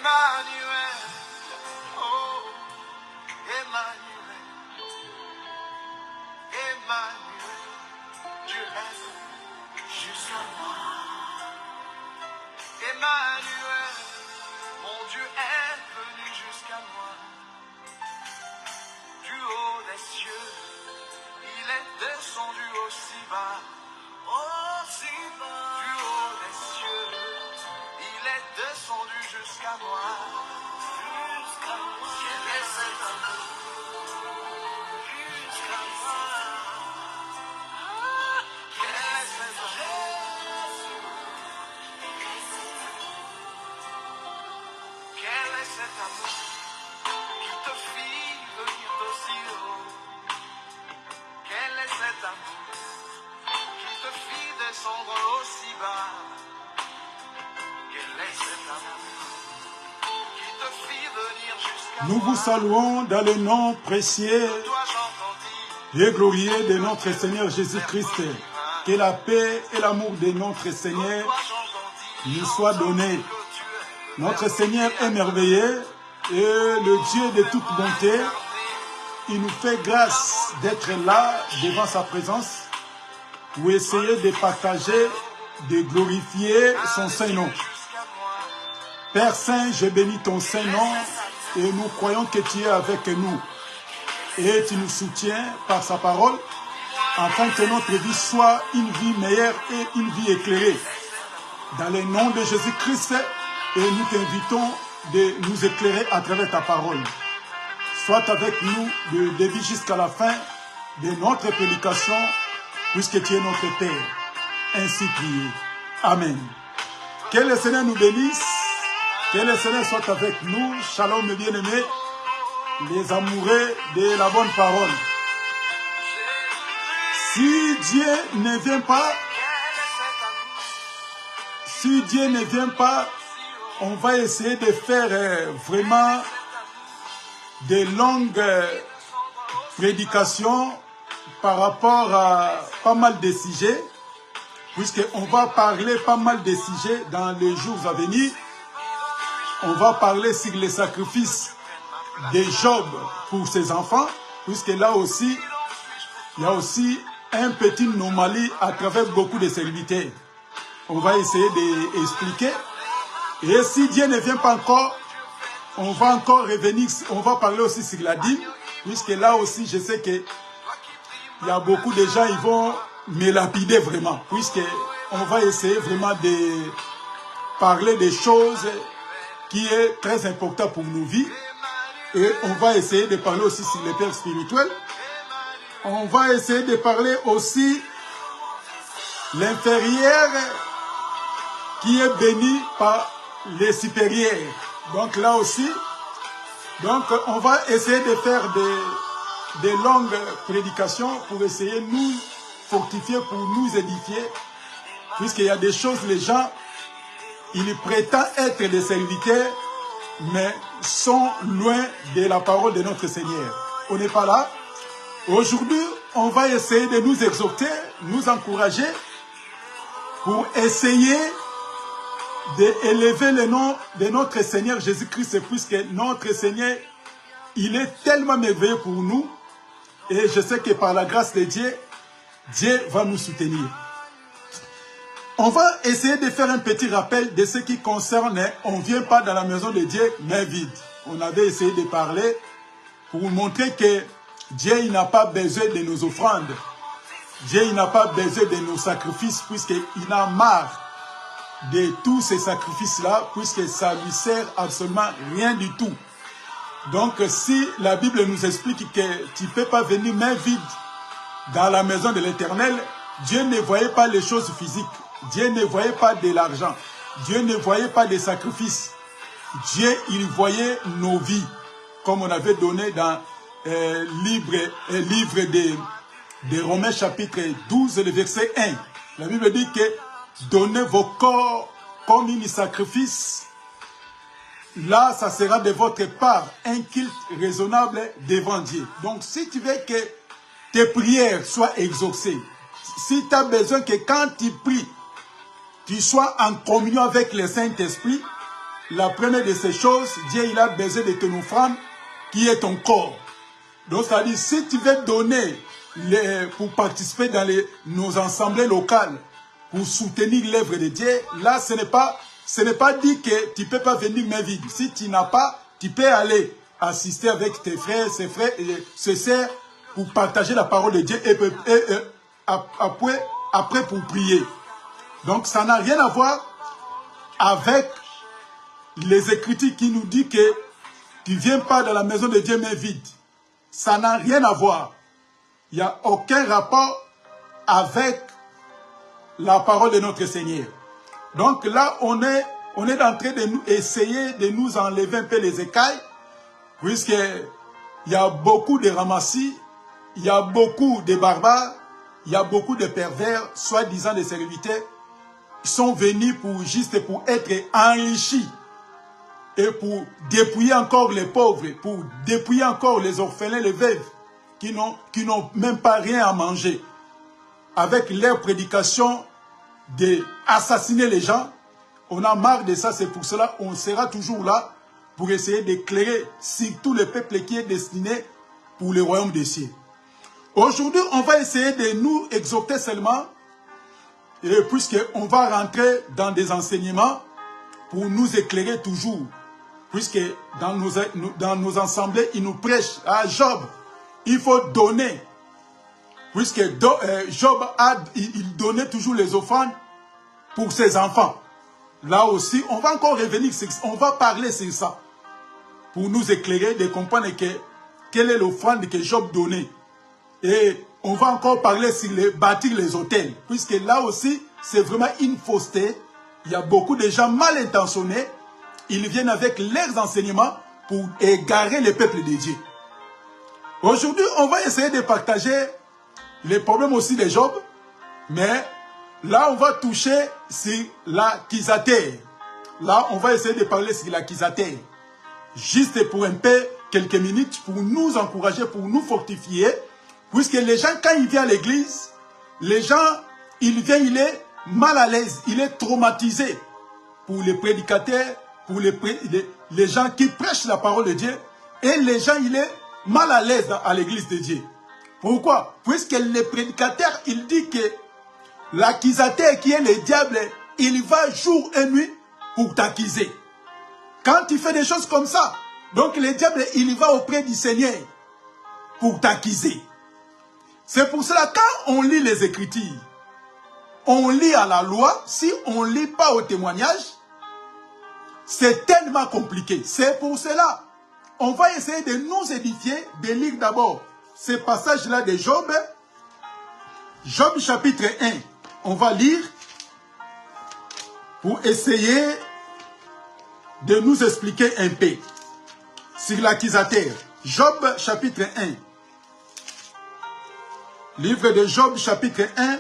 Emmanuel, oh, Emmanuel, Emmanuel, Dieu est jusqu'à moi. Emmanuel, mon Dieu est venu jusqu'à moi. Du haut des cieux, il est descendu aussi bas. Aussi bas. Du haut des cieux, il est descendu jusqu'à moi. Jusqu'à moi. Quel est cet amour? Jusqu'à moi. Quel est cet amour? Quel est cet amour qui te fit venir d'aussi haut? Quel est cet amour qui te fit descendre aussi bas? Quel est cet amour qui te fit venir jusqu'à Nous vous saluons dans le nom précieux et glorieux de notre Seigneur Jésus-Christ. Que la paix et l'amour de notre Seigneur nous soient donnés. Notre Seigneur est merveilleux et le Dieu de toute bonté. Il nous fait grâce d'être là devant sa présence pour essayer de partager, de glorifier son Saint-Nom. Père Saint, je bénis ton Saint-Nom et nous croyons que tu es avec nous. Et tu nous soutiens par sa parole afin que notre vie soit une vie meilleure et une vie éclairée. Dans le nom de Jésus-Christ, et nous t'invitons de nous éclairer à travers ta parole. Sois avec nous de début jusqu'à la fin de notre prédication, puisque tu es notre Père. Ainsi prié. Amen. Que le Seigneur nous bénisse. Que le Seigneur soit avec nous. Shalom, mes bien-aimés, les amoureux de la bonne parole. Si Dieu ne vient pas, on va essayer de faire vraiment de longues prédications par rapport à pas mal de sujets, puisqu'on va parler pas mal de sujets dans les jours à venir. On va parler sur les sacrifices de Job pour ses enfants, puisque là aussi, il y a aussi un petit anomalie à travers beaucoup de serviteurs. On va essayer d'expliquer. Et si Dieu ne vient pas encore, on va encore revenir, on va parler aussi sur la dîme, puisque là aussi, je sais que il y a beaucoup de gens, ils vont me lapider vraiment, puisqu'on va essayer vraiment de parler des choses qui est très important pour nos vies. Et on va essayer de parler aussi sur les pères spirituels. On va essayer de parler aussi l'inférieur qui est béni par les supérieurs. Donc là aussi, on va essayer de faire des longues prédications pour essayer de nous fortifier, pour nous édifier. Puisqu'il y a des choses, les gens, ils prétendent être des serviteurs, mais sont loin de la parole de notre Seigneur. On n'est pas là. Aujourd'hui, on va essayer de nous exhorter, nous encourager pour essayer d'élever le nom de notre Seigneur Jésus-Christ, puisque notre Seigneur, il est tellement merveilleux pour nous. Et je sais que par la grâce de Dieu, Dieu va nous soutenir. On va essayer de faire un petit rappel de ce qui concerne, on ne vient pas dans la maison de Dieu, mais vide. On avait essayé de parler pour montrer que Dieu n'a pas besoin de nos offrandes. Dieu n'a pas besoin de nos sacrifices, puisqu'il a marre de tous ces sacrifices-là, puisque ça lui sert absolument rien du tout. Donc, si la Bible nous explique que tu ne peux pas venir main vide dans la maison de l'Éternel, Dieu ne voyait pas les choses physiques. Dieu ne voyait pas de l'argent. Dieu ne voyait pas des sacrifices. Dieu, il voyait nos vies, comme on avait donné dans livre de Romains chapitre 12, le verset 1. La Bible dit que donnez vos corps comme un sacrifice. Là, ça sera de votre part un culte raisonnable devant Dieu. Donc, si tu veux que tes prières soient exaucées, si tu as besoin que quand tu pries, tu sois en communion avec le Saint-Esprit, la première de ces choses, Dieu il a besoin de ton offrande qui est ton corps. Donc ça dit, si tu veux donner pour participer dans nos assemblées locales, pour soutenir l'œuvre de Dieu, là ce n'est pas dit que tu ne peux pas venir main vide. Si tu n'as pas, tu peux aller assister avec tes frères, ses sœurs, pour partager la parole de Dieu et après pour prier. Donc ça n'a rien à voir avec les Écritures qui nous disent que tu ne viens pas dans la maison de Dieu main vide. Ça n'a rien à voir. Il n'y a aucun rapport avec la parole de notre Seigneur. Donc là, on est en train de essayer de nous enlever un peu les écailles, puisqu'il y a beaucoup de ramassis, il y a beaucoup de barbares, il y a beaucoup de pervers, soi-disant des serviteurs, qui sont venus juste pour être enrichis et pour dépouiller encore les pauvres, pour dépouiller encore les orphelins, les veuves, qui n'ont même pas rien à manger. Avec leur prédication d'assassiner les gens, on a marre de ça, c'est pour cela qu'on sera toujours là pour essayer d'éclairer surtout le peuple qui est destiné pour le royaume des cieux. Aujourd'hui, on va essayer de nous exhorter seulement, puisqu'on va rentrer dans des enseignements pour nous éclairer toujours. Puisque dans nos assemblées, il nous prêche à Job. Il faut donner. Puisque Job il donnait toujours les offrandes pour ses enfants. Là aussi, on va encore revenir, on va parler sur ça. Pour nous éclairer, de comprendre quelle est l'offrande que Job donnait. Et on va encore parler sur bâtir les hôtels. Puisque là aussi, c'est vraiment une fausseté. Il y a beaucoup de gens mal intentionnés. Ils viennent avec leurs enseignements pour égarer le peuple de Dieu. Aujourd'hui, on va essayer de partager les problèmes aussi de Job. Mais là, on va toucher sur l'accusateur. Là, on va essayer de parler sur l'accusateur. Juste pour un peu, quelques minutes, pour nous encourager, pour nous fortifier. Puisque les gens, quand ils viennent à l'église, les gens, il est mal à l'aise, il est traumatisé. Pour les prédicateurs, pour les gens qui prêchent la parole de Dieu, et les gens, il est mal à l'aise à l'église de Dieu. Pourquoi? Puisque le prédicateur, il dit que l'accusateur qui est le diable, il va jour et nuit pour t'accuser. Quand tu fais des choses comme ça, donc le diable, il va auprès du Seigneur pour t'accuser. C'est pour cela, quand on lit les Écritures, on lit à la loi, si on ne lit pas au témoignage, c'est tellement compliqué. C'est pour cela, on va essayer de nous édifier, de lire d'abord ce passage-là de Job. Job chapitre 1, on va lire pour essayer de nous expliquer un peu sur l'accusateur. Job chapitre 1. Livre de Job chapitre 1,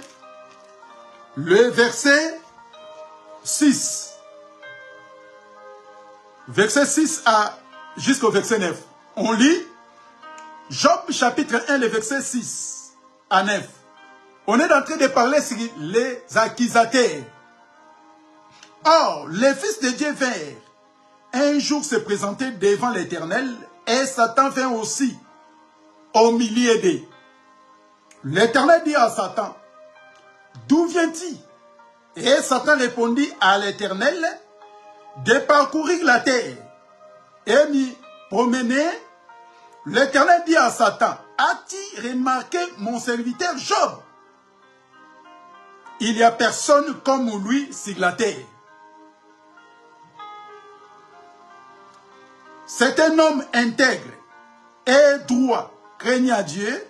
le verset 6. Verset 6 jusqu'au verset 9. On lit Job chapitre 1, le verset 6 à 9. On est en train de parler sur les accusateurs. Or, les fils de Dieu vinrent un jour se présenter devant l'Éternel, et Satan vint aussi au milieu d'eux. L'Éternel dit à Satan, d'où viens-tu? Et Satan répondit à l'Éternel, de parcourir la terre et m'y promener. L'Éternel dit à Satan, as-tu remarqué mon serviteur Job? Il n'y a personne comme lui sur la terre. C'est un homme intègre et droit, craignant Dieu,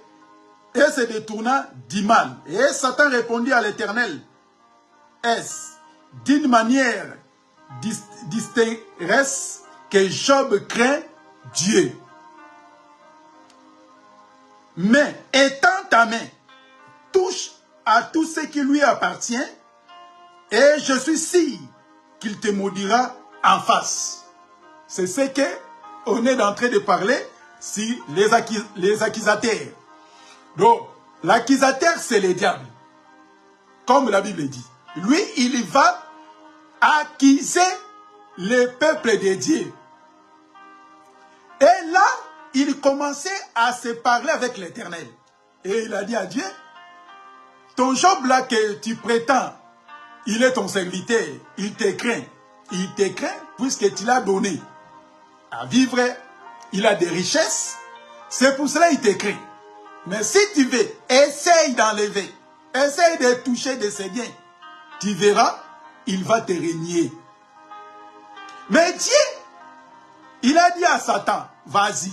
et se détourna du mal. Et Satan répondit à l'Éternel, est-ce d'une manière distincte que Job craint Dieu? Mais étends ta main, touche à tout ce qui lui appartient, et je suis sûr qu'il te maudira en face. C'est ce qu'on est en train de parler sur les accusateurs. Donc, l'accusateur, c'est le diable. Comme la Bible dit. Lui, il va accuser le peuple de Dieu. Et là, il commençait à se parler avec l'Éternel. Et il a dit à Dieu, ton Job là que tu prétends, il est ton serviteur, il te craint. Il te craint puisque tu l'as donné à vivre, il a des richesses, c'est pour cela qu'il te craint. Mais si tu veux, essaye d'enlever, essaye de toucher de ses biens, tu verras, il va te régner. Mais Dieu, il a dit à Satan, vas-y,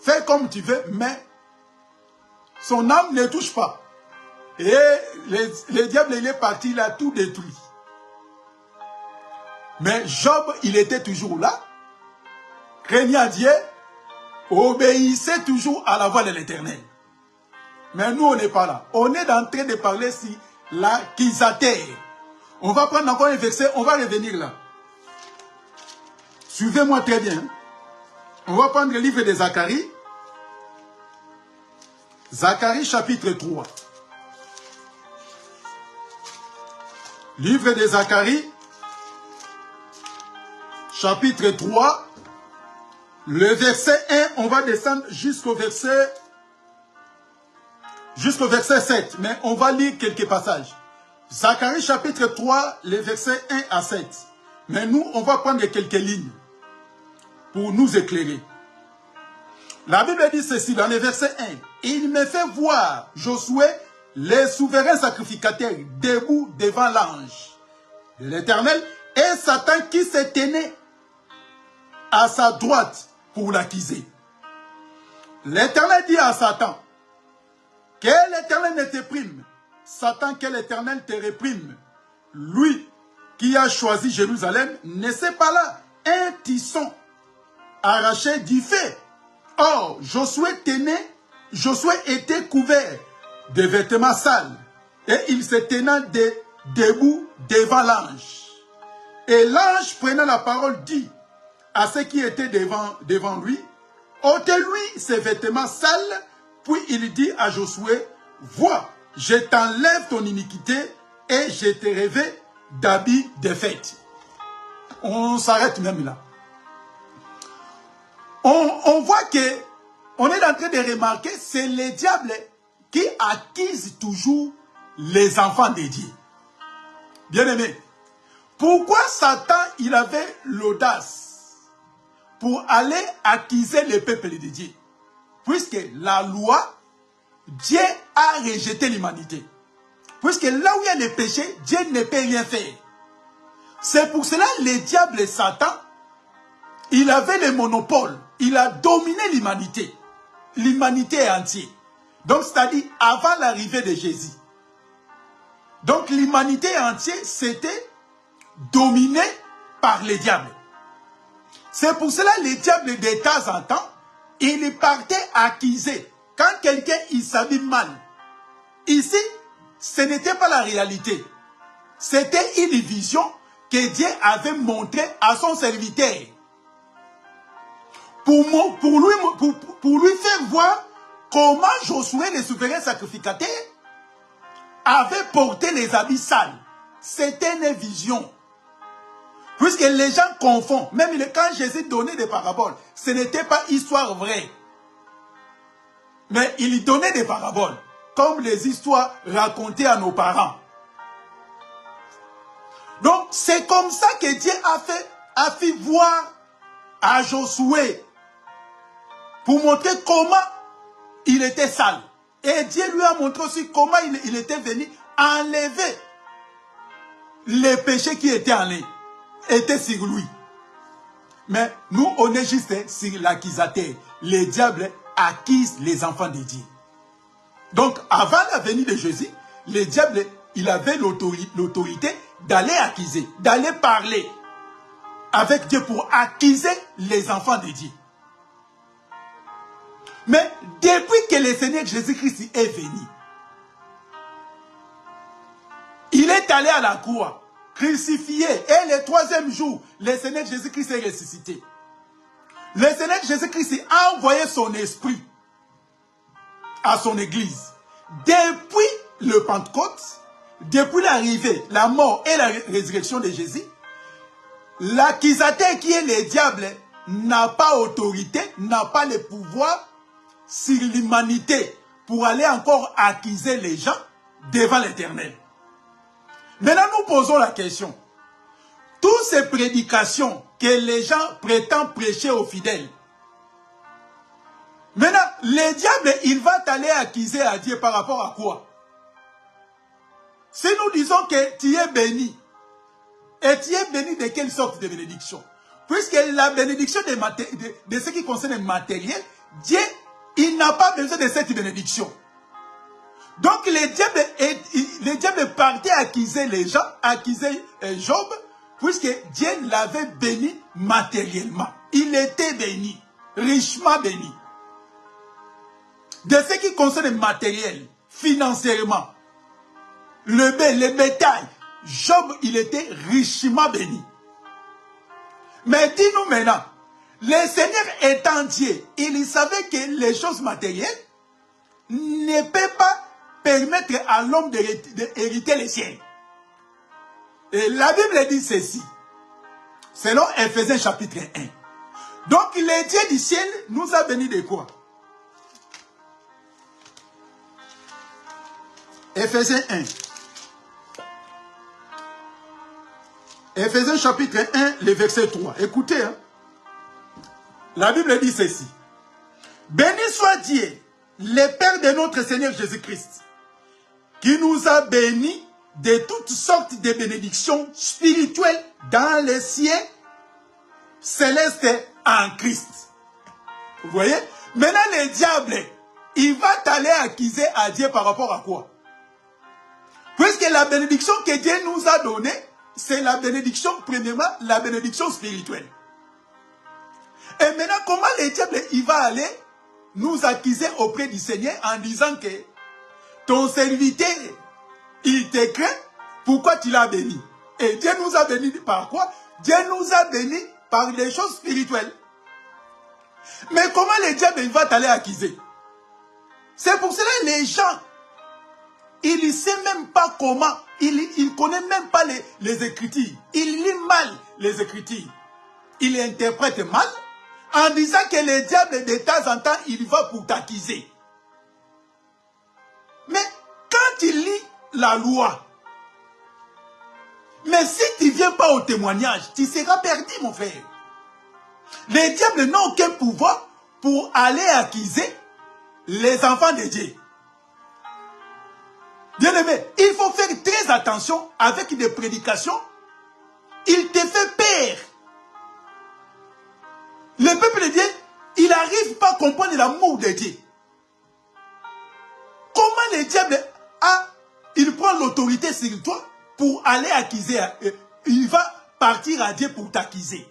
fais comme tu veux, mais son âme ne touche pas. Et le diable, il est parti, il a tout détruit. Mais Job, il était toujours là, craignant Dieu, obéissait toujours à la voix de l'Éternel. Mais nous, on n'est pas là. On est en train de parler sur l'accusateur. On va prendre encore un verset, on va revenir là. Suivez-moi très bien. On va prendre le livre de Zacharie. Zacharie chapitre 3. Livre de Zacharie, chapitre 3, le verset 1, on va descendre jusqu'au verset 7, mais on va lire quelques passages. Zacharie chapitre 3, les versets 1 à 7. Mais nous, on va prendre quelques lignes pour nous éclairer. La Bible dit ceci dans le verset 1. Il me fait voir Josué, les souverains sacrificateurs, debout devant l'ange de l'Éternel, et Satan qui se tenait à sa droite pour l'accuser. L'Éternel dit à Satan, que l'Éternel ne te réprime. Satan, que l'Éternel te réprime. Lui qui a choisi Jérusalem, ne sait pas là un tisson arraché du feu. Or, Josué était couvert de vêtements sales et il se tenait debout devant l'ange. Et l'ange prenant la parole dit à ceux qui étaient devant lui, ôtez-lui ses vêtements sales, puis il dit à Josué, vois, je t'enlève ton iniquité et je te revêt d'habits de fête. On s'arrête même là. On voit que on est en train de remarquer, c'est le diable qui accuse toujours les enfants de Dieu. Bien-aimés, pourquoi Satan il avait l'audace pour aller accuser le peuple de Dieu? Puisque la loi, Dieu a rejeté l'humanité. Puisque là où il y a le péché, Dieu ne peut rien faire. C'est pour cela que le diable Satan, il avait le monopole. Il a dominé l'humanité. L'humanité entière. Donc, c'est-à-dire avant l'arrivée de Jésus. Donc, l'humanité entière, c'était dominé par le diable. C'est pour cela que le diable, de temps en temps, il partait accuser. Quand quelqu'un, il s'habille mal. Ici, ce n'était pas la réalité. C'était une vision que Dieu avait montrée à son serviteur. Pour lui faire voir comment Josué, le souverain sacrificateur, avait porté les habits sales. C'était une vision. Puisque les gens confondent. Même quand Jésus donnait des paraboles, ce n'était pas histoire vraie. Mais il donnait des paraboles. Comme les histoires racontées à nos parents. Donc, c'est comme ça que Dieu a fait voir à Josué. Pour montrer comment il était sale. Et Dieu lui a montré aussi comment il était venu enlever les péchés qui étaient en lui. Étaient sur lui. Mais nous, on est juste sur l'accusateur. Le diable accuse les enfants de Dieu. Donc, avant la venue de Jésus, le diable, il avait l'autorité d'aller accuser, d'aller parler avec Dieu pour accuser les enfants de Dieu. Mais depuis que le Seigneur Jésus-Christ est venu, il est allé à la croix, crucifié, et le troisième jour, le Seigneur Jésus-Christ est ressuscité. Le Seigneur Jésus-Christ a envoyé son esprit à son église. Depuis le Pentecôte, depuis l'arrivée, la mort et la résurrection de Jésus, l'accusateur qui est le diable n'a pas autorité, n'a pas le pouvoir sur l'humanité pour aller encore accuser les gens devant l'Éternel. Maintenant, nous posons la question. Toutes ces prédications que les gens prétendent prêcher aux fidèles, maintenant, le diable, il va t'aller accuser à Dieu par rapport à quoi? Si nous disons que tu es béni, et tu es béni de quelle sorte de bénédiction? Puisque la bénédiction de ce qui concerne le matériel, Dieu, il n'a pas besoin de cette bénédiction. Donc le diable partait accuser les gens, accuser Job, puisque Dieu l'avait béni matériellement. Il était béni, richement béni. De ce qui concerne le matériel, financièrement, le bétail, Job, il était richement béni. Mais dis-nous maintenant, le Seigneur étant Dieu, il savait que les choses matérielles ne peuvent pas permettre à l'homme d'hériter les siens. Et la Bible dit ceci, selon Ephésiens chapitre 1. Donc le Dieu du ciel nous a bénis de quoi? Ephésiens 1. Ephésiens chapitre 1, le verset 3. Écoutez, hein. La Bible dit ceci. Béni soit Dieu, le Père de notre Seigneur Jésus-Christ, qui nous a bénis de toutes sortes de bénédictions spirituelles dans les cieux célestes en Christ. Vous voyez? Maintenant, le diable, il va t'aller accuser à Dieu par rapport à quoi? Puisque la bénédiction que Dieu nous a donnée, c'est la bénédiction, premièrement, la bénédiction spirituelle. Et maintenant, comment le diable, il va aller nous accuser auprès du Seigneur en disant que ton serviteur, il te craint, pourquoi tu l'as béni? Et Dieu nous a bénis par quoi? Dieu nous a bénis par des choses spirituelles. Mais comment le diable, il va t'aller accuser? C'est pour cela que les gens, il ne sait même pas comment, il ne connaît même pas les Écritures. Il lit mal les Écritures. Il interprète mal en disant que le diable, de temps en temps, il va pour t'accuser. Mais quand il lit la loi, mais si tu ne viens pas au témoignage, tu seras perdu, mon frère. Le diable n'a aucun pouvoir pour aller accuser les enfants de Dieu. Bien aimé, il faut faire très attention avec des prédications. Il te fait peur. Le peuple de Dieu, il n'arrive pas à comprendre l'amour de Dieu. Comment le diable il prend l'autorité sur toi pour aller accuser, il va partir à Dieu pour t'accuser.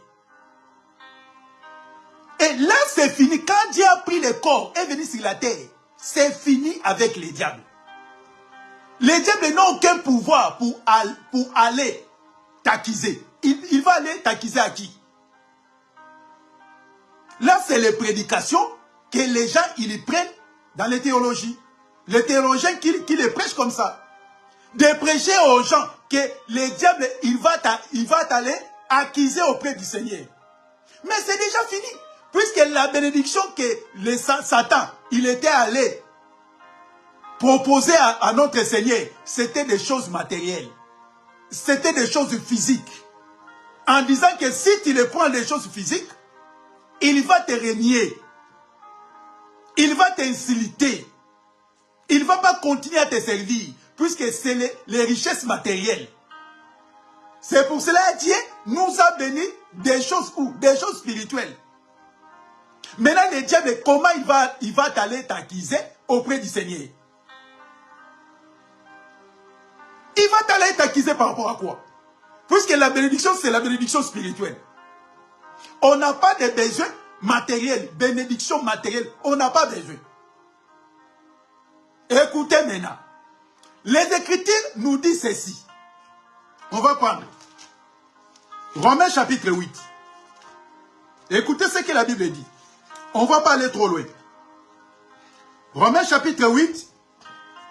Et là, c'est fini. Quand Dieu a pris le corps et est venu sur la terre, c'est fini avec les diables. Les diables n'ont aucun pouvoir pour aller t'accuser. Il va aller t'accuser à qui? Là, c'est les prédications que les gens ils prennent dans les théologies. Les théologiens qui les prêchent comme ça. De prêcher aux gens que le diable, il va t'aller accuser auprès du Seigneur. Mais c'est déjà fini. Puisque la bénédiction que Satan, il était allé proposer à notre Seigneur, c'était des choses matérielles. C'était des choses physiques. En disant que si tu les prends des choses physiques, il va te régner. Il va t'insulter. Il ne va pas continuer à te servir, puisque c'est les richesses matérielles. C'est pour cela que Dieu nous a bénis des choses des choses spirituelles. Maintenant, le diable, comment il va t'aller t'accuser auprès du Seigneur? Il va t'aller t'accuser par rapport à quoi? Puisque la bénédiction, c'est la bénédiction spirituelle. On n'a pas de besoin matériel, bénédiction matérielle, on n'a pas besoin. Écoutez maintenant. Les Écritures nous disent ceci. On va prendre Romains chapitre 8. Écoutez ce que la Bible dit. On ne va pas aller trop loin. Romains chapitre 8,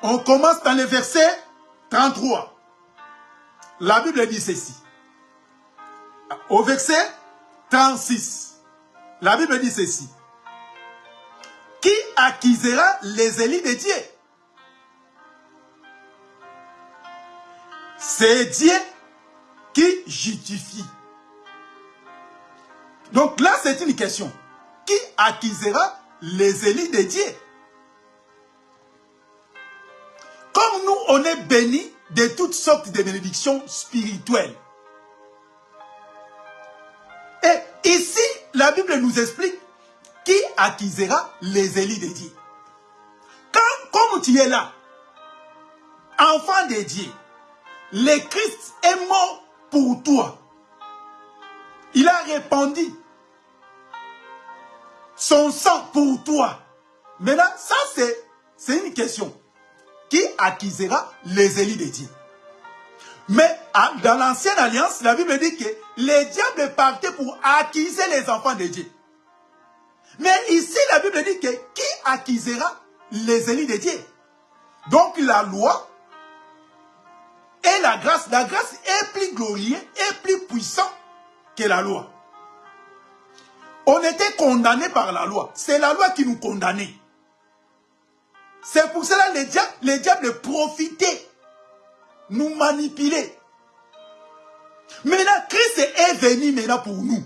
on commence dans le verset 33. La Bible dit ceci. Au verset 36, la Bible dit ceci. Qui accusera les élus de Dieu? C'est Dieu qui justifie. Donc là, c'est une question. Qui accusera les élus de Dieu? Comme nous, on est bénis de toutes sortes de bénédictions spirituelles. Et ici, la Bible nous explique qui accusera les élus de Dieu. Comme tu es là, enfant de Dieu, le Christ est mort pour toi. Il a répandu son sang pour toi. Maintenant, ça c'est une question. Qui accusera les élus de Dieu? Mais dans l'ancienne alliance, la Bible dit que les diables partaient pour accuser les enfants de Dieu. Mais ici, la Bible dit que qui accusera les élus de Dieu? Donc la loi et la grâce est plus glorieuse et plus puissante que la loi. On était condamnés par la loi. C'est la loi qui nous condamnait. C'est pour cela que les diables profitaient, nous manipulaient. Maintenant, Christ est venu maintenant pour nous.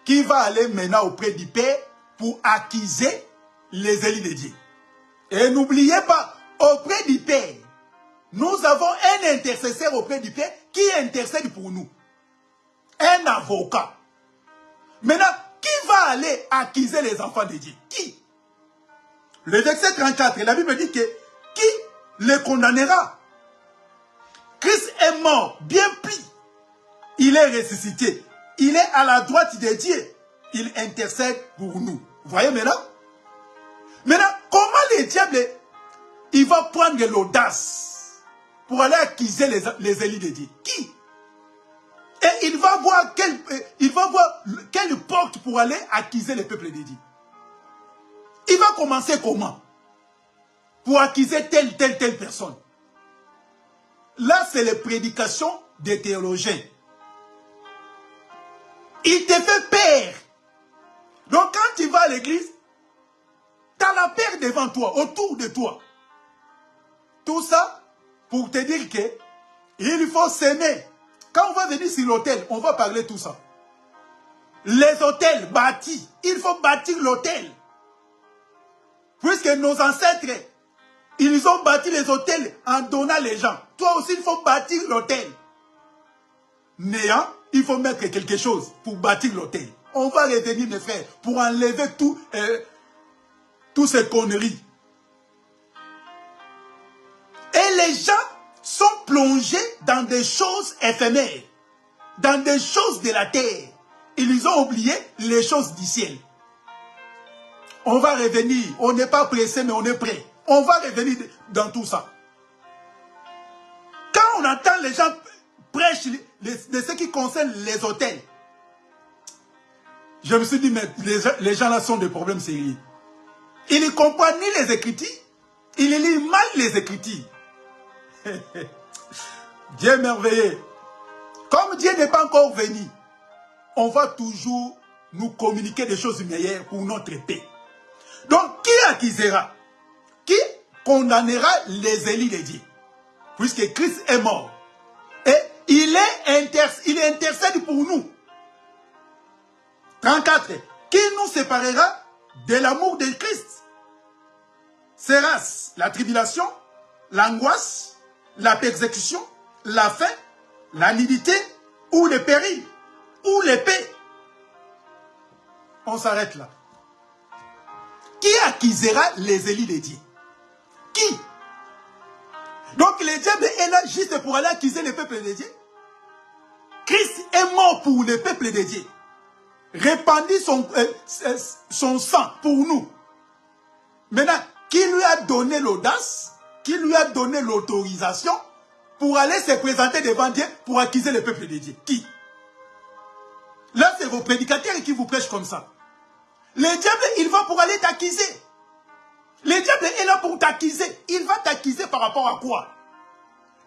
Qui va aller maintenant auprès du Père pour accuser les élus de Dieu. Et n'oubliez pas, auprès du Père, nous avons un intercesseur auprès du Père qui intercède pour nous. Un avocat. Maintenant, qui va aller accuser les enfants de Dieu? Qui? Le verset 34, la Bible dit que qui les condamnera? Christ est mort, bien pris. Il est ressuscité. Il est à la droite de Dieu. Il intercède pour nous. Vous voyez maintenant? Maintenant, comment les diables, il va prendre l'audace pour aller accuser les élus de Dieu? Qui? Et il va voir quelle porte pour aller accuser le peuple de Dieu. Il va commencer comment? Pour accuser telle personne. Là, c'est les prédications des théologiens. Il te fait peur. Donc quand tu vas à l'église, tu as la peur devant toi, autour de toi. Tout ça pour te dire que il faut s'aimer. Quand on va venir sur l'autel, on va parler tout ça. Les hôtels bâtis, il faut bâtir l'autel. Puisque nos ancêtres, ils ont bâti les hôtels en donnant les gens. Toi aussi, il faut bâtir l'hôtel. Néant, il faut mettre quelque chose pour bâtir l'hôtel. On va revenir, mes frères, pour enlever toutes ces conneries. Et les gens sont plongés dans des choses éphémères, dans des choses de la terre. Ils ont oublié les choses du ciel. On va revenir, on n'est pas pressé, mais on est prêt. On va revenir dans tout ça. Quand on entend les gens prêcher de ce qui concerne les hôtels, je me suis dit, mais les gens là sont des problèmes sérieux. Ils ne comprennent ni les Écritures, ils lisent mal les Écritures. Dieu merveilleux. Comme Dieu n'est pas encore venu, on va toujours nous communiquer des choses meilleures pour notre paix. Donc, qui accusera? Qui condamnera les élus de Dieu? Puisque Christ est mort. Et il intercède pour nous. 34. Qui nous séparera de l'amour de Christ? Sera-ce la tribulation, l'angoisse, la persécution, la faim, la nudité, ou le péril, ou l'épée? On s'arrête là. Qui accusera les élus de Dieu? Qui? Donc le diable est là juste pour aller accuser le peuple de Dieu. Christ est mort pour le peuple de Dieu. Répandu son sang pour nous. Maintenant, qui lui a donné l'audace, qui lui a donné l'autorisation pour aller se présenter devant Dieu pour accuser le peuple de Dieu? Qui? Là, c'est vos prédicateurs qui vous prêchent comme ça. Le diable, il va pour aller t'accuser. Le diable est là pour t'accuser. Il va t'accuser par rapport à quoi?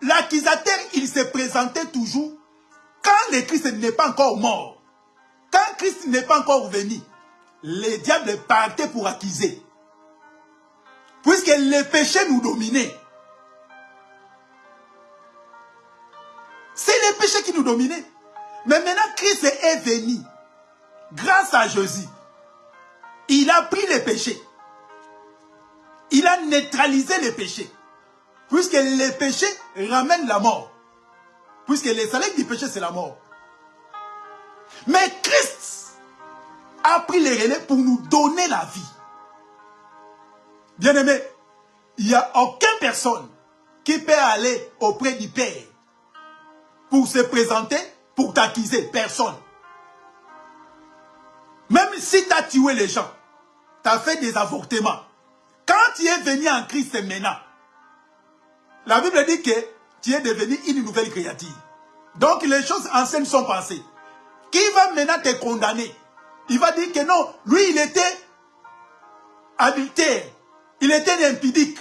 L'accusateur, il se présentait toujours quand le Christ n'est pas encore mort, quand Christ n'est pas encore venu, le diable partait pour accuser. Puisque le péché nous dominait. C'est le péché qui nous dominait. Mais maintenant, Christ est venu. Grâce à Jésus. Il a pris les péchés. Il a neutralisé les péchés. Puisque les péchés ramènent la mort. Puisque le salaire du péché, c'est la mort. Mais Christ a pris les relais pour nous donner la vie. Bien-aimé, il n'y a aucune personne qui peut aller auprès du Père pour se présenter, pour t'accuser. Personne. Même si tu as tué les gens, tu as fait des avortements. Quand tu es venu en Christ maintenant, la Bible dit que tu es devenu une nouvelle créature. Donc les choses anciennes sont passées. Qui va maintenant te condamner? Il va dire que non, lui il était adultère, il était impudique,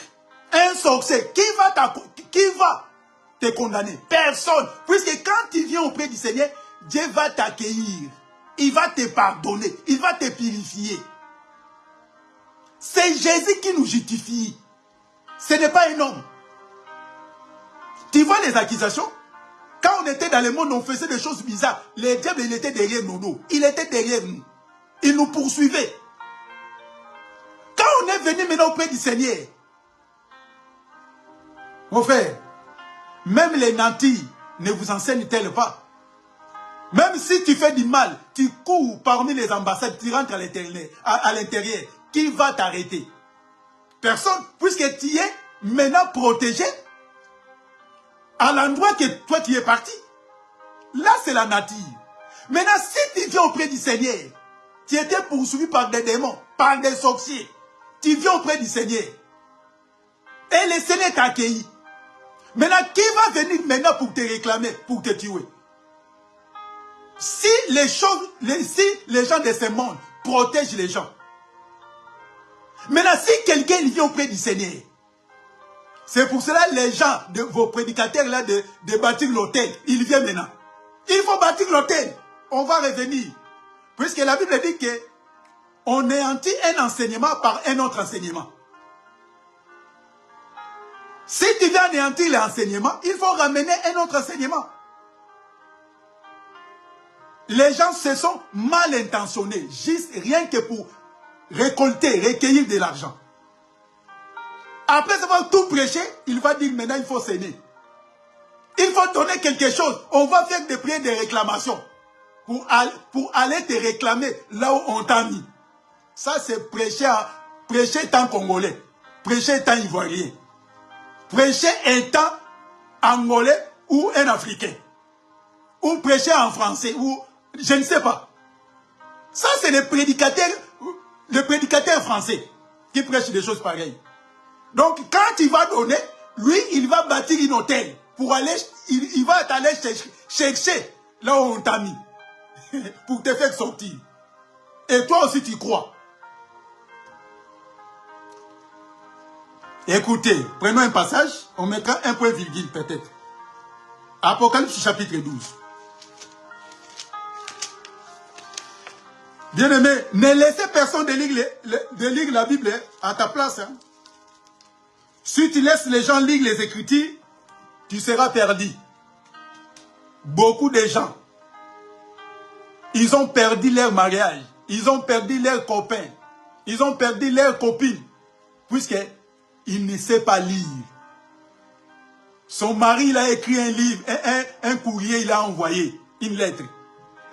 un sorcier. Qui va te condamner? Personne. Puisque quand tu viens auprès du Seigneur, Dieu va t'accueillir. Il va te pardonner. Il va te purifier. C'est Jésus qui nous justifie. Ce n'est pas un homme. Tu vois les accusations? Quand on était dans le monde, on faisait des choses bizarres. Le diable, il était derrière nos dos. Il était derrière nous. Il nous poursuivait. Quand on est venu maintenant auprès du Seigneur, mon frère, même les nantis ne vous enseignent-elles pas? Même si tu fais du mal, tu cours parmi les ambassades, tu rentres à l'intérieur, qui va t'arrêter? Personne, puisque tu es maintenant protégé à l'endroit que toi tu es parti. Là, c'est la nature. Maintenant, si tu viens auprès du Seigneur, tu étais poursuivi par des démons, par des sorciers. Tu viens auprès du Seigneur. Et le Seigneur t'a accueilli. Maintenant, qui va venir maintenant pour te réclamer, pour te tuer? Si les gens de ce monde protègent les gens. Maintenant, si quelqu'un vient auprès du Seigneur, c'est pour cela les gens, vos prédicateurs là, de bâtir l'autel, ils viennent maintenant. Il faut bâtir l'autel. On va revenir. Puisque la Bible dit que on néantit un enseignement par un autre enseignement. Si tu viens anéantir l'enseignement, il faut ramener un autre enseignement. Les gens se sont mal intentionnés, juste rien que pour récolter, recueillir de l'argent. Après avoir tout prêché, il va dire maintenant il faut s'aimer. Il faut donner quelque chose. On va faire des prières de réclamation pour aller te réclamer là où on t'a mis. Ça c'est prêcher tant congolais, prêcher tant ivoirien, prêcher un temps angolais ou un africain, ou prêcher en français, ou je ne sais pas. Ça c'est le prédicateur français qui prêche des choses pareilles. Donc quand il va donner, lui il va bâtir une hôtel pour aller, il va t'aller chercher là où on t'a mis pour te faire sortir. Et toi aussi tu crois. Écoutez, prenons un passage, on mettra un point virgule peut-être. Apocalypse chapitre 12. Bien-aimé, ne laissez personne de lire la Bible à ta place. Hein. Si tu laisses les gens lire les Écritures, tu seras perdu. Beaucoup de gens, ils ont perdu leur mariage, ils ont perdu leurs copains, ils ont perdu leurs copines, puisqu'ils ne savent pas lire. Son mari, il a écrit un livre, un courrier, il a envoyé une lettre.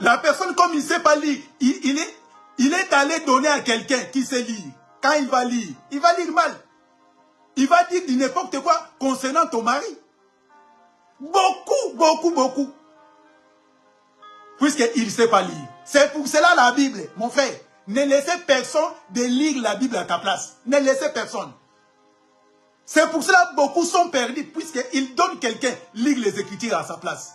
La personne, comme il ne sait pas lire, il est allé donner à quelqu'un qui sait lire. Quand il va lire mal. Il va dire n'importe quoi concernant ton mari. Beaucoup. Puisqu'il ne sait pas lire. C'est pour cela la Bible, mon frère. Ne laissez personne de lire la Bible à ta place. Ne laissez personne. C'est pour cela que beaucoup sont perdus, puisqu'ils donnent quelqu'un lire les Écritures à sa place.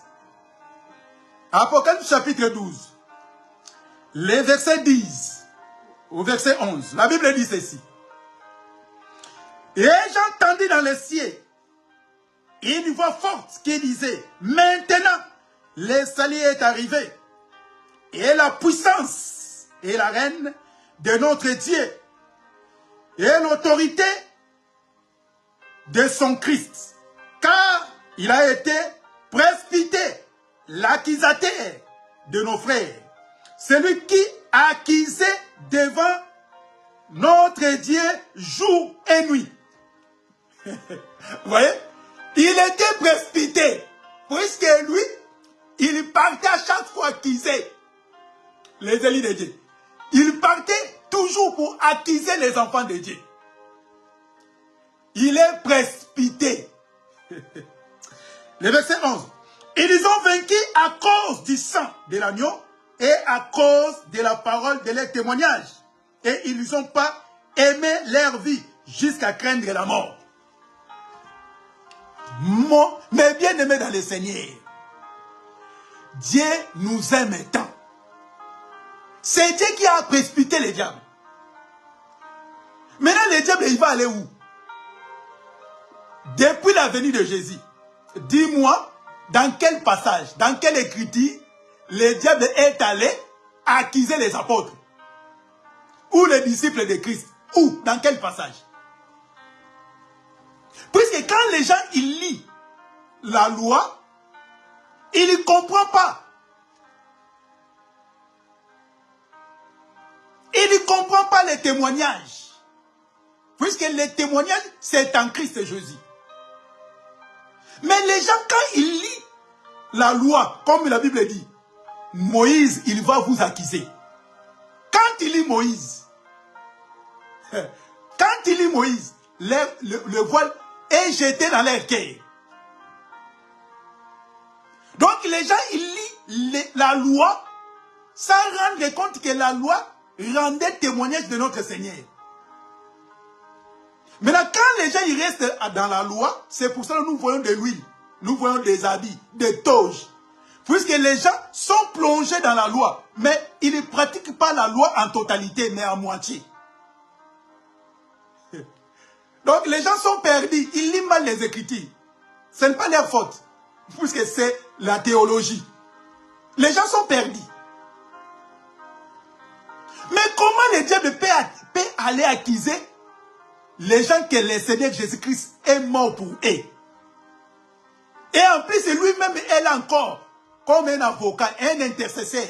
Apocalypse chapitre 12. Les versets 10 au verset 11. La Bible dit ceci. Et j'entendis dans les cieux une voix forte qui disait, maintenant le salut est arrivé. Et la puissance et la reine de notre Dieu et l'autorité de son Christ. Car il a été précipité, l'accusateur de nos frères. Celui qui accusait devant notre Dieu jour et nuit. Vous voyez? Il était précipité. Puisque lui, il partait à chaque fois accuser les élus de Dieu. Il partait toujours pour accuser les enfants de Dieu. Il est précipité. Le verset 11. Ils ont vaincu à cause du sang de l'agneau et à cause de la parole de leur témoignage. Et ils n'ont pas aimé leur vie jusqu'à craindre la mort. Mais bien aimés dans le Seigneur, Dieu nous aime tant. C'est Dieu qui a précipité les diables. Maintenant, le diable, il va aller où? Depuis la venue de Jésus, dis-moi, dans quel passage, dans quelle écriture, le diable est allé accuser les apôtres? Ou les disciples de Christ? Où? Dans quel passage? Puisque quand les gens ils lisent la loi, ils ne comprennent pas. Ils ne comprennent pas les témoignages. Puisque les témoignages, c'est en Christ Jésus. Mais les gens, quand ils lisent la loi, comme la Bible dit, Moïse, il va vous accuser. Quand il lit Moïse, le voile est jeté dans leur cœur. Donc les gens, ils lisent la loi sans rendre compte que la loi rendait témoignage de notre Seigneur. Maintenant, quand les gens ils restent dans la loi, c'est pour ça que nous voyons de l'huile, nous voyons des habits, des toges. Puisque les gens sont plongés dans la loi, mais ils ne pratiquent pas la loi en totalité, mais à moitié. Donc les gens sont perdus, ils lisent mal les Écritures. Ce n'est pas leur faute, puisque c'est la théologie. Les gens sont perdus. Mais comment le diable peut aller accuser les gens que le Seigneur Jésus-Christ est mort pour eux? Et en plus, lui-même est là encore, comme un avocat, un intercesseur.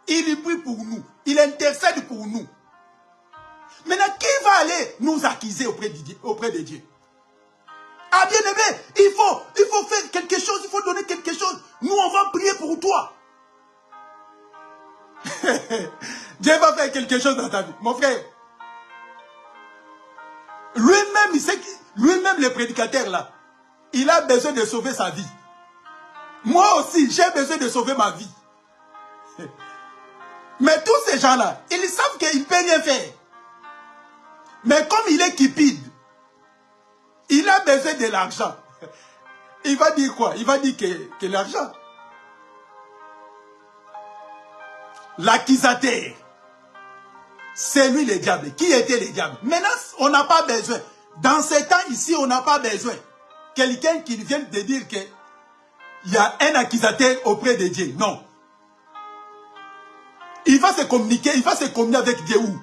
Il prie pour nous, il intercède pour nous. Maintenant, qui va aller nous accuser auprès de Dieu? Ah bien aimé, il faut faire quelque chose, il faut donner quelque chose. Nous, on va prier pour toi. Dieu va faire quelque chose dans ta vie. Mon frère, lui-même, il sait que lui-même, le prédicateur là, il a besoin de sauver sa vie. Moi aussi, j'ai besoin de sauver ma vie. Mais tous ces gens-là, ils savent qu'ils ne peuvent rien faire. Mais comme il est cupide, il a besoin de l'argent. Il va dire quoi? Il va dire que l'argent. L'accusateur, c'est lui le diable. Qui était le diable? Maintenant, on n'a pas besoin. Dans ces temps ici, on n'a pas besoin. Quelqu'un qui vienne de dire qu'il y a un accusateur auprès de Dieu. Non. Il va se communiquer avec Dieu où?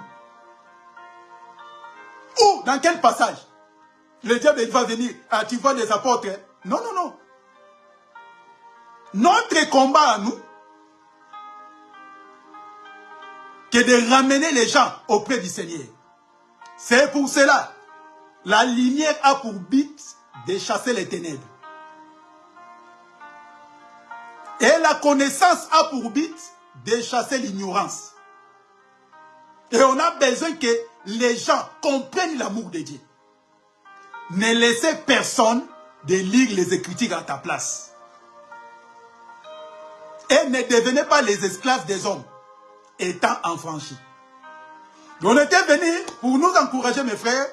Où? Dans quel passage? Le diable il va venir. Ah, tu vois les apôtres? Non, non, non. Notre combat à nous, que de ramener les gens auprès du Seigneur. C'est pour cela, la lumière a pour but de chasser les ténèbres. Et la connaissance a pour but de chasser l'ignorance. Et on a besoin que les gens comprennent l'amour de Dieu. Ne laissez personne de lire les Écritures à ta place. Et ne devenez pas les esclaves des hommes, étant enfranchis. On était venus pour nous encourager, mes frères.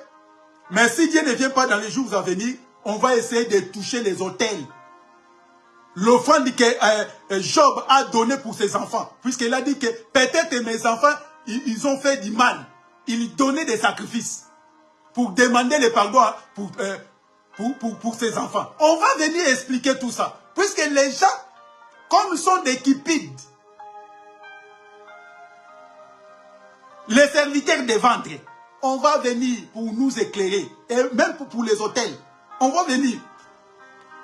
Mais si Dieu ne vient pas dans les jours à venir, on va essayer de toucher les autels. L'offrande que Job a donnée pour ses enfants. Puisqu'il a dit que peut-être mes enfants, ils ont fait du mal. Ils donnaient des sacrifices pour demander le pardon pour ses enfants. On va venir expliquer tout ça. Puisque les gens, comme nous sommes des cupides, les serviteurs des ventres, on va venir pour nous éclairer, et même pour les hôtels, on va venir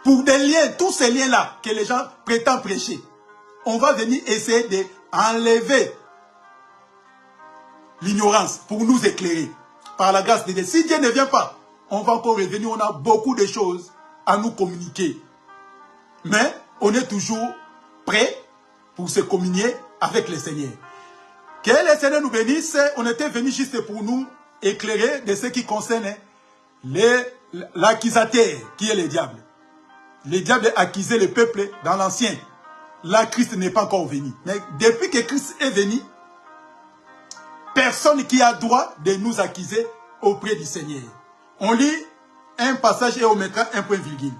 pour des liens, tous ces liens-là que les gens prétendent prêcher. On va venir essayer d'enlever l'ignorance pour nous éclairer par la grâce de Dieu. Si Dieu ne vient pas, on va encore revenir, on a beaucoup de choses à nous communiquer. Mais on est toujours prêt pour se communier avec le Seigneur. Que le Seigneur nous bénisse. On était venu juste pour nous éclairer de ce qui concerne l'accusateur, qui est le diable. Le diable accusait le peuple dans l'ancien. Là, Christ n'est pas encore venu. Mais depuis que Christ est venu, personne qui a droit de nous accuser auprès du Seigneur. On lit un passage et on mettra un point virgule.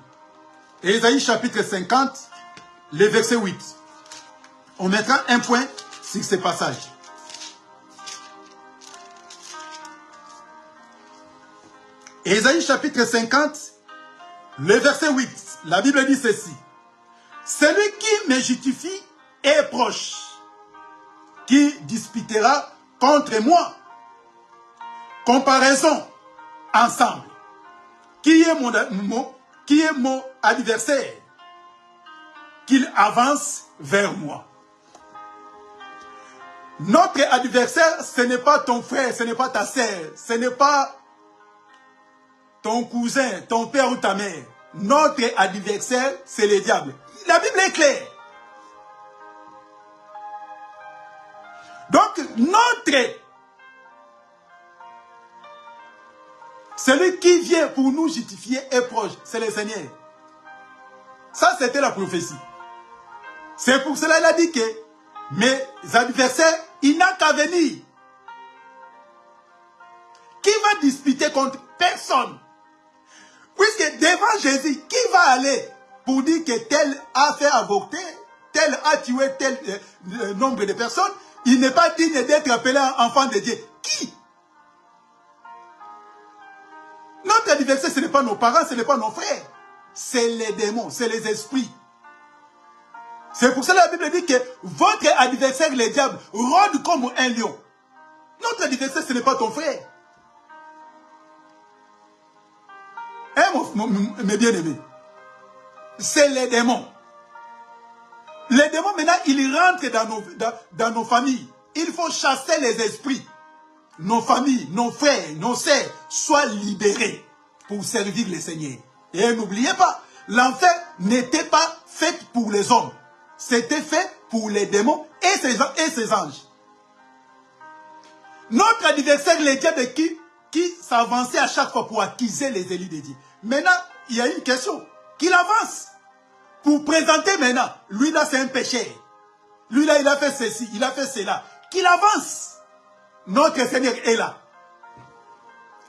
Ésaïe chapitre 50, le verset 8. On mettra un point sur ce passage. Ésaïe chapitre 50, le verset 8. La Bible dit ceci. Celui qui me justifie est proche, qui disputera contre moi. Comparaison ensemble. Qui est mon adversaire? Qu'il avance vers moi. Notre adversaire, ce n'est pas ton frère, ce n'est pas ta sœur, ce n'est pas ton cousin, ton père ou ta mère. Notre adversaire, c'est le diable. La Bible est claire. Donc, celui qui vient pour nous justifier est proche, c'est le Seigneur. Ça, c'était la prophétie. C'est pour cela qu'il a dit que mes adversaires, il n'a qu'à venir. Qui va disputer contre personne? Puisque devant Jésus, qui va aller pour dire que tel a fait avorter, tel a tué tel nombre de personnes, il n'est pas digne d'être appelé enfant de Dieu. Qui? Notre adversaire, ce n'est pas nos parents, ce n'est pas nos frères. C'est les démons, c'est les esprits. C'est pour cela que la Bible dit que votre adversaire, le diable, rôde comme un lion. Notre adversaire, ce n'est pas ton frère. Mes bien-aimés, c'est les démons. Les démons, maintenant, ils rentrent dans nos familles. Il faut chasser les esprits. Nos familles, nos frères, nos sœurs soient libérés pour servir le Seigneur. Et n'oubliez pas, l'enfer n'était pas fait pour les hommes. C'était fait pour les démons et ses anges. Notre adversaire, le diable, qui s'avançait à chaque fois pour accuser les élus de Dieu. Maintenant, il y a une question. Qu'il avance. Pour présenter maintenant. Lui là, c'est un pécheur. Lui là, il a fait ceci, il a fait cela. Qu'il avance. Notre Seigneur est là.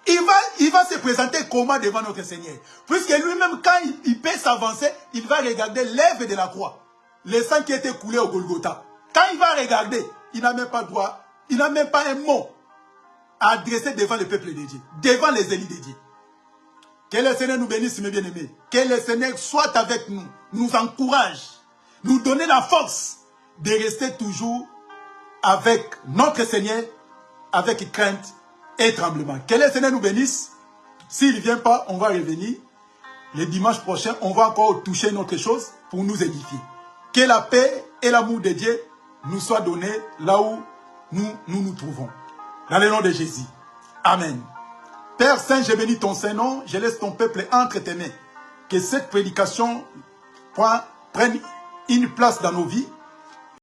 Il va se présenter comment devant notre Seigneur. Puisque lui-même, quand il peut s'avancer, il va regarder l'œuvre de la croix. Le sang qui était coulé au Golgotha. Quand il va regarder, il n'a même pas droit, il n'a même pas un mot à adresser devant le peuple de Dieu, devant les élus de Dieu. Que le Seigneur nous bénisse, mes bien-aimés. Que le Seigneur soit avec nous, nous encourage, nous donne la force de rester toujours avec notre Seigneur, avec crainte et tremblement. Que le Seigneur nous bénisse. S'il ne vient pas, on va revenir. Le dimanche prochain, on va encore toucher une autre chose pour nous édifier. Que la paix et l'amour de Dieu nous soient donnés là où nous trouvons. Dans le nom de Jésus. Amen. Père Saint, je bénis ton Saint-Nom. Je laisse ton peuple entre tes mains. Que cette prédication prenne une place dans nos vies.